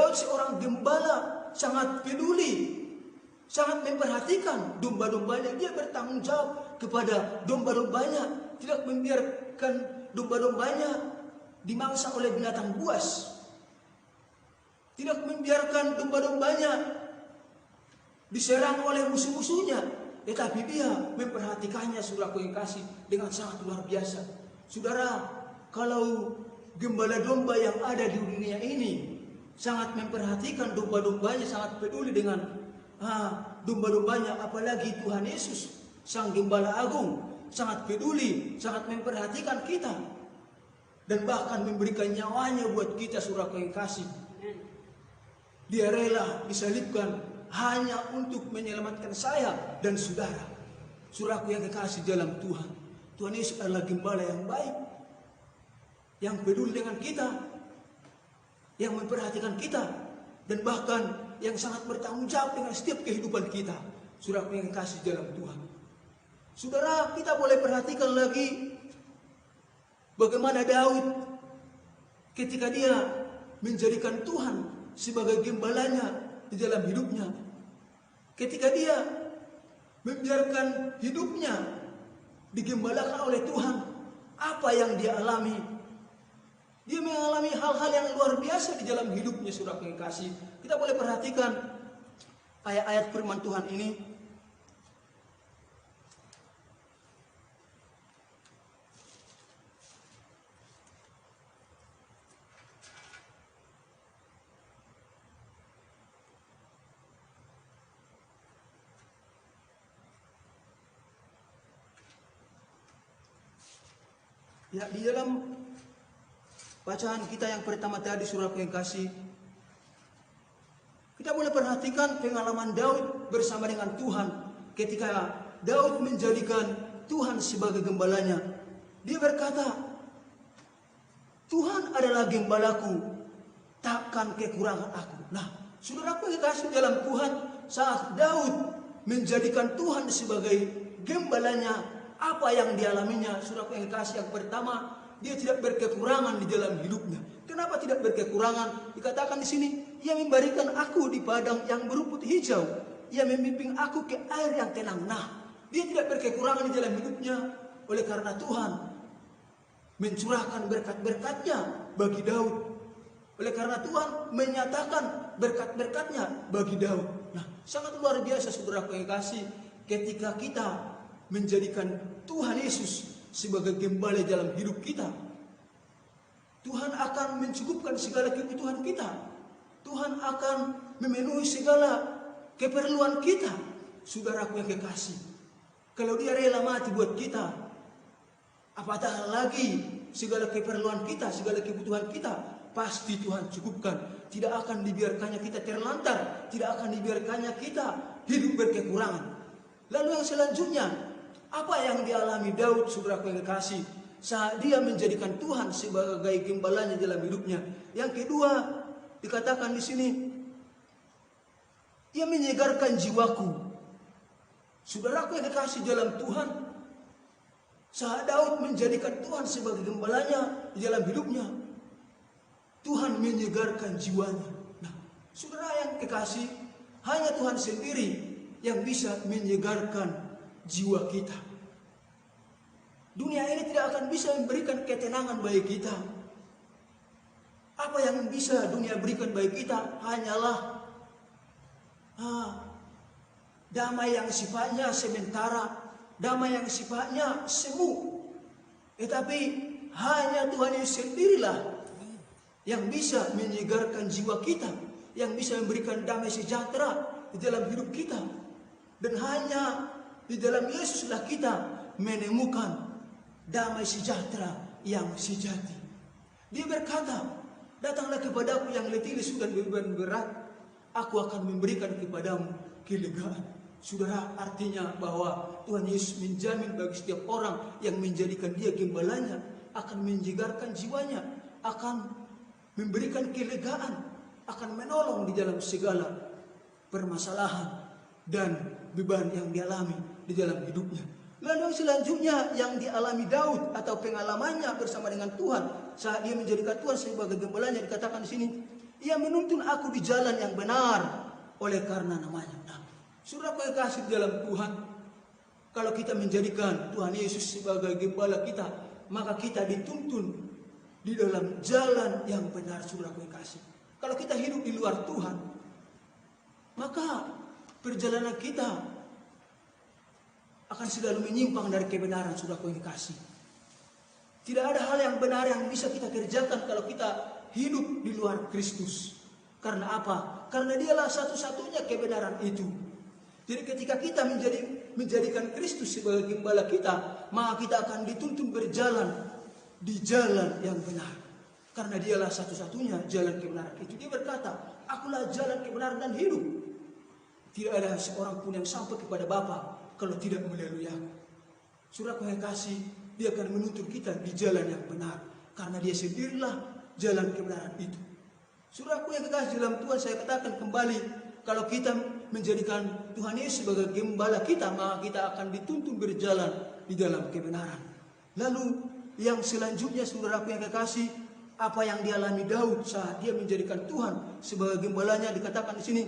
Daud seorang gembala, sangat peduli, sangat memperhatikan domba-dombanya. Dia bertanggung jawab kepada domba-dombanya, tidak membiarkan domba-dombanya dimangsa oleh binatang buas, tidak membiarkan domba-dombanya diserang oleh musuh-musuhnya, tetapi dia memperhatikannya, saudaraku yang kasih, dengan sangat luar biasa. Saudara, kalau gembala domba yang ada di dunia ini sangat memperhatikan domba-dombanya, sangat peduli dengan domba-dombanya, apalagi Tuhan Yesus, Sang Gembala Agung, sangat peduli, sangat memperhatikan kita, dan bahkan memberikan nyawanya buat kita, saudaraku yang kasih. Dia rela disalibkan hanya untuk menyelamatkan saya dan saudara. Saudaraku yang kekasih dalam Tuhan, Tuhan Yesus adalah gembala yang baik, yang peduli dengan kita, yang memperhatikan kita, dan bahkan yang sangat bertanggung jawab dengan setiap kehidupan kita. Saudaraku yang kekasih dalam Tuhan, saudara, kita boleh perhatikan lagi bagaimana Daud ketika dia menjadikan Tuhan sebagai gembalanya di dalam hidupnya. Ketika dia membiarkan hidupnya digembalakan oleh Tuhan, apa yang dia alami? Dia mengalami hal-hal yang luar biasa di dalam hidupnya, saudara yang kasih. Kita boleh perhatikan ayat-ayat firman Tuhan ini. Ya, di dalam bacaan kita yang pertama tadi, saudara yang kasih, kita boleh perhatikan pengalaman Daud bersama dengan Tuhan. Ketika Daud menjadikan Tuhan sebagai gembalanya, dia berkata, Tuhan adalah gembalaku, takkan kekurangan aku. Nah, saudaraku yang kasih dalam Tuhan, saat Daud menjadikan Tuhan sebagai gembalanya, apa yang dialaminya, saudaraku yang kasih, yang pertama, dia tidak berkekurangan di dalam hidupnya. Kenapa tidak berkekurangan? Dikatakan di sini, ia memberikan aku di padang yang berumput hijau, ia membimbing aku ke air yang tenang. Nah, dia tidak berkekurangan di dalam hidupnya, oleh karena Tuhan mencurahkan berkat-berkatnya bagi Daud. Oleh karena Tuhan menyatakan berkat-berkatnya bagi Daud. Nah, sangat luar biasa, saudaraku yang kasih, ketika kita menjadikan Tuhan Yesus sebagai gembala dalam hidup kita, Tuhan akan mencukupkan segala kebutuhan kita. Tuhan akan memenuhi segala keperluan kita, saudaraku yang kekasih. Kalau dia rela mati buat kita, apatah lagi segala keperluan kita, segala kebutuhan kita, pasti Tuhan cukupkan. Tidak akan dibiarkannya kita terlantar, tidak akan dibiarkannya kita hidup berkekurangan. Lalu yang selanjutnya, apa yang dialami Daud, saudaraku yang kekasih, saat dia menjadikan Tuhan sebagai gembalanya dalam hidupnya. Yang kedua, dikatakan di sini, ia menyegarkan jiwaku. Saudaraku yang kekasih dalam Tuhan, saat Daud menjadikan Tuhan sebagai gembalanya di dalam hidupnya, Tuhan menyegarkan jiwanya. Nah, saudara yang kekasih, hanya Tuhan sendiri yang bisa menyegarkan jiwa kita. Dunia ini tidak akan bisa memberikan ketenangan bagi kita. Apa yang bisa dunia berikan bagi kita hanyalah damai yang sifatnya sementara, damai yang sifatnya semu. Tetapi hanya Tuhan Yesus sendirilah yang bisa menyegarkan jiwa kita, yang bisa memberikan damai sejahtera di dalam hidup kita. Dan hanya di dalam Yesuslah kita menemukan damai sejahtera yang sejati. Dia berkata, datanglah kepadaku yang letih lesu dan beban berat, aku akan memberikan kepadamu kelegaan. Saudara, artinya bahwa Tuhan Yesus menjamin bagi setiap orang yang menjadikan dia gembalanya, akan menyegarkan jiwanya, akan memberikan kelegaan, akan menolong di dalam segala permasalahan dan beban yang dialami di dalam hidupnya. Lalu selanjutnya yang dialami Daud atau pengalamannya bersama dengan Tuhan saat dia menjadikan Tuhan sebagai gembalanya, dikatakan di sini, Ia menuntun aku di jalan yang benar oleh karena namanya. Nah, saudaraku yang kasih dalam Tuhan, kalau kita menjadikan Tuhan Yesus sebagai gembala kita, maka kita dituntun di dalam jalan yang benar, saudaraku yang kasih. Kalau kita hidup di luar Tuhan, maka perjalanan kita akan selalu menyimpang dari kebenaran, saudaraku yang kasih. Tidak ada hal yang benar yang bisa kita kerjakan kalau kita hidup di luar Kristus. Karena apa? Karena dialah satu-satunya kebenaran itu. Jadi ketika kita menjadikan Kristus sebagai gembala kita, maka kita akan dituntun berjalan di jalan yang benar. Karena dialah satu-satunya jalan kebenaran itu. Dia berkata, akulah jalan kebenaran dan hidup. Tidak ada seorang pun yang sampai kepada Bapa kalau tidak melalui aku. Saudaraku yang kasih, dia akan menuntun kita di jalan yang benar. Karena dia sendirilah jalan kebenaran itu. Saudaraku yang kekasih dalam Tuhan, saya katakan kembali, kalau kita menjadikan Tuhan Yesus sebagai gembala kita, maka kita akan dituntun berjalan di dalam kebenaran. Lalu yang selanjutnya, saudaraku yang kekasih, apa yang dialami Daud saat dia menjadikan Tuhan sebagai gembalanya, dikatakan di sini,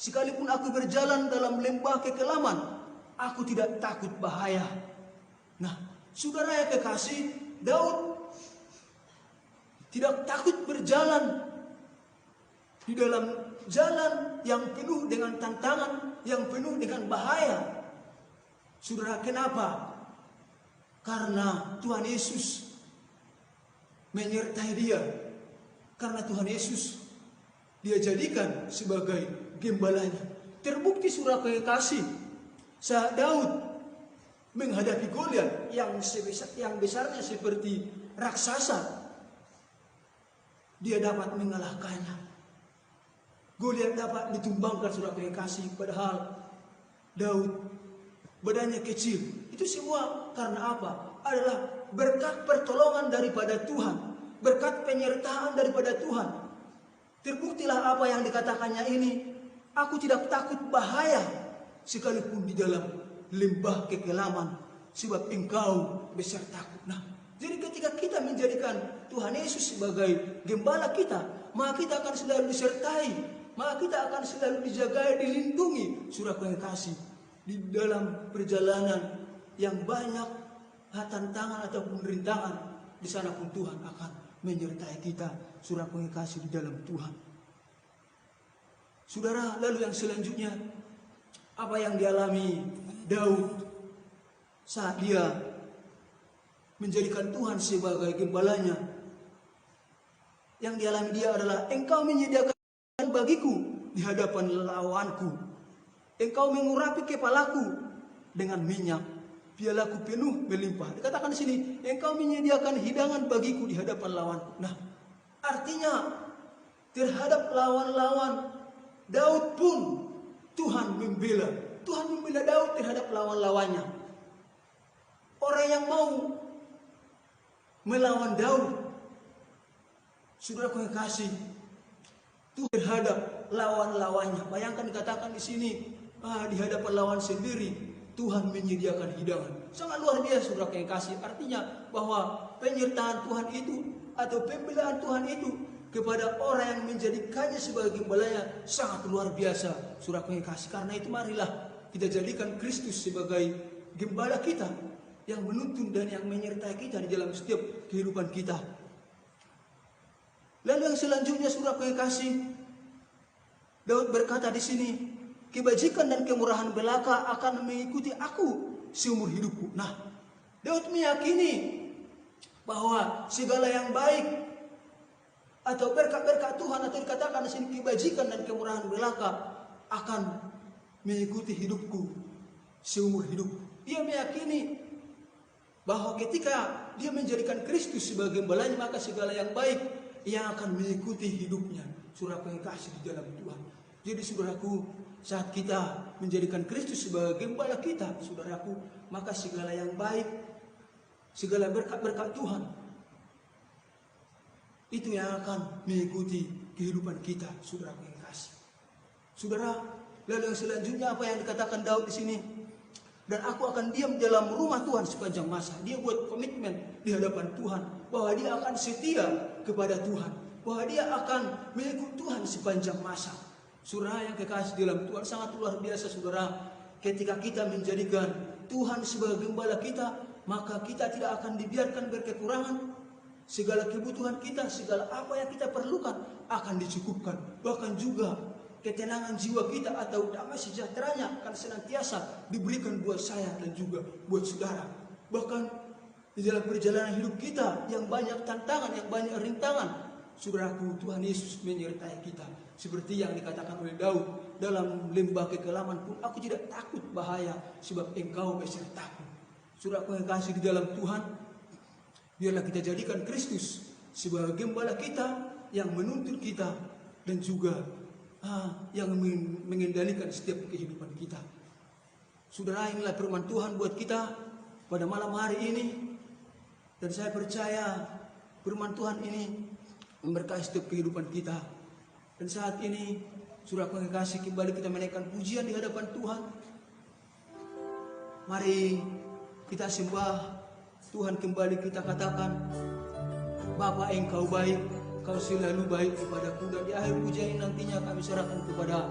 sekalipun aku berjalan dalam lembah kekelaman, aku tidak takut bahaya. Nah, saudara yang kekasih, Daud tidak takut berjalan di dalam jalan yang penuh dengan tantangan, yang penuh dengan bahaya. Saudara, kenapa? Karena Tuhan Yesus menyertai dia. Karena Tuhan Yesus dia jadikan sebagai gembalanya. Terbukti, saudara kekasih, saat Daud menghadapi Goliat yang besarnya seperti raksasa, dia dapat mengalahkannya. Goliat dapat ditumbangkan, saudara kekasih, padahal Daud badannya kecil. Itu semua karena apa? Adalah berkat pertolongan daripada Tuhan, berkat penyertaan daripada Tuhan. Terbuktilah apa yang dikatakannya ini, aku tidak takut bahaya sekalipun di dalam lembah kekelaman, sebab Engkau besertaku. Nah, jadi ketika kita menjadikan Tuhan Yesus sebagai gembala kita, maka kita akan selalu disertai, maka kita akan selalu dijaga, dilindungi, saudara yang kasih, di dalam perjalanan yang banyak tantangan ataupun rintangan. Di sana pun Tuhan akan menyertai kita, saudara yang kasih, di dalam Tuhan. Saudara, lalu yang selanjutnya, apa yang dialami Daud saat dia menjadikan Tuhan sebagai gembalanya? Yang dialami dia adalah, Engkau menyediakan bagiku di hadapan lawanku. Engkau mengurapi kepalaku dengan minyak, pialaku penuh melimpah. Dikatakan di sini, Engkau menyediakan hidangan bagiku di hadapan lawanku. Nah, artinya terhadap lawan-lawan Daud pun Tuhan membela. Tuhan membela Daud terhadap lawan-lawannya. Orang yang mau melawan Daud, saudaraku yang kasih, itu terhadap lawan-lawannya. Bayangkan dikatakan di sini, di hadapan lawan sendiri Tuhan menyediakan hidangan. Sangat luar biasa, saudaraku yang kasih. Artinya bahwa penyertaan Tuhan itu atau pembelaan Tuhan itu kepada orang yang menjadikannya sebagai gembalanya sangat luar biasa, saudaraku yang kasih. Karena itu marilah kita jadikan Kristus sebagai gembala kita, yang menuntun dan yang menyertai kita di dalam setiap kehidupan kita. Lalu yang selanjutnya, saudaraku yang kasih, Daud berkata di sini, kebajikan dan kemurahan belaka akan mengikuti aku seumur hidupku. Nah, Daud meyakini bahwa segala yang baik atau berkat-berkat Tuhan, atau dikatakan di sini kebajikan dan kemurahan belaka akan mengikuti hidupku seumur hidupku. Dia meyakini bahwa ketika dia menjadikan Kristus sebagai gembalanya, maka segala yang baik yang akan mengikuti hidupnya, saudaraku yang kasih di dalam Tuhan. Jadi saudaraku, saat kita menjadikan Kristus sebagai gembala kita, saudaraku, maka segala yang baik, segala berkat-berkat Tuhan, itu yang akan mengikuti kehidupan kita, saudaraku yang kasih. Saudara, lalu yang selanjutnya apa yang dikatakan Daud di sini? Dan aku akan diam dalam rumah Tuhan sepanjang masa. Dia buat komitmen di hadapan Tuhan bahwa dia akan setia kepada Tuhan. bahwa dia akan mengikut Tuhan sepanjang masa. Saudara yang kekasih dalam Tuhan, sangat luar biasa saudara. Ketika kita menjadikan Tuhan sebagai gembala kita, maka kita tidak akan dibiarkan berkekurangan. Segala kebutuhan kita, segala apa yang kita perlukan akan dicukupkan. Bahkan juga ketenangan jiwa kita atau damai sejahteranya akan senantiasa diberikan buat saya dan juga buat saudara. Bahkan di dalam perjalanan hidup kita yang banyak tantangan, yang banyak rintangan, saudaraku, Tuhan Yesus menyertai kita. Seperti yang dikatakan oleh Daud, dalam lembah kekelaman pun aku tidak takut bahaya, sebab Engkau besertaku. Saudaraku yang kasih di dalam Tuhan, biarlah kita jadikan Kristus sebagai gembala kita yang menuntun kita dan juga yang mengendalikan setiap kehidupan kita. Saudara, inilah firman Tuhan buat kita pada malam hari ini. Dan saya percaya firman Tuhan ini memberkati setiap kehidupan kita. Dan saat ini, saudara yang kasih, kembali kita menaikkan pujian di hadapan Tuhan. Mari kita sembah Tuhan, kembali kita katakan, Bapa Engkau baik, Kau selalu baik kepadaku. Dan di akhir pujian ini nantinya kami serahkan kepada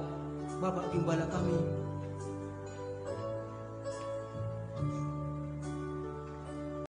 Bapak Gembala kami,